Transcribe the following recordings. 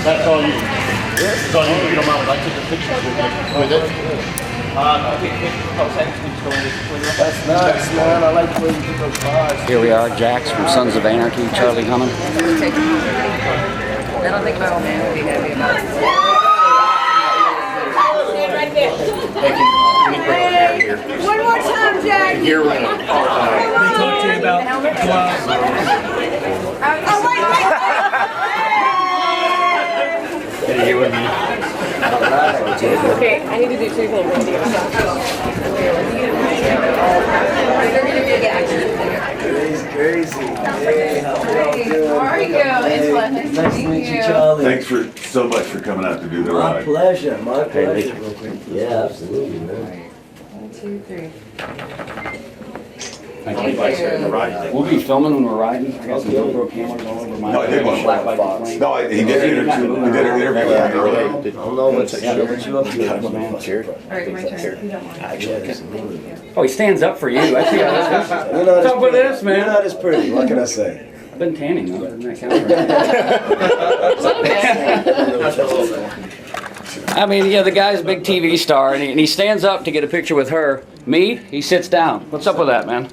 That's all you. That's all you. You don't mind. I took a picture with it. That's nice, man. I like the way you put those bars. Here we are, Jax from Sons of Anarchy, Charlie Hunnam. I don't think my old man would be happy about it. Hey, can you bring it here? One more time, Jack. Here we go. Oh, wait. Hey, you and me. Okay, I need to do two little videos. Crazy. Hey, how How are you? It's fun. nice to meet you, Charlie. Thanks so much for coming out to do the My ride. pleasure. My pleasure. Yeah, absolutely, man. 1, 2, 3. Thank you. We'll be filming when we're riding. I got some GoPro cameras all over my No, I did one. flat like the plane. No, he did an interview with me earlier. I don't know what you up to. Cheers. All right, my turn. You don't want Oh, he stands up for you. I see how this is. You're not What's up with this, You're man? not as pretty. What can I say? I've been tanning though. Doesn't that count? I mean, yeah, the guy's a big TV star, and he stands up to get a picture with her. Me, he sits down. What's up with that, man?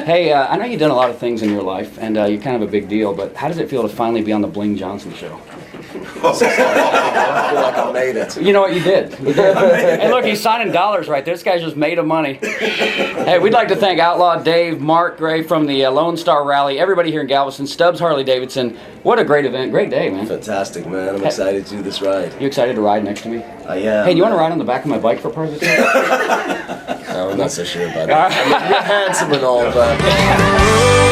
Hey, I know you've done a lot of things in your life, and you're kind of a big deal, but how does it feel to finally be on the Bling Johnson show? I feel like I made it. You know what, you did. You did. Hey, look, he's signing dollars right there. This guy's just made of money. Hey, we'd like to thank Outlaw, Dave, Mark, Gray from the Lonestar Rally, everybody here in Galveston, Stubbs, Harley-Davidson. What a great event. Great day, man. Fantastic, man. I'm excited to do this ride. You excited to ride next to me? I am. Hey, do you want to ride on the back of my bike for part of this? I'm not so sure about that. I mean, you're handsome and all, but...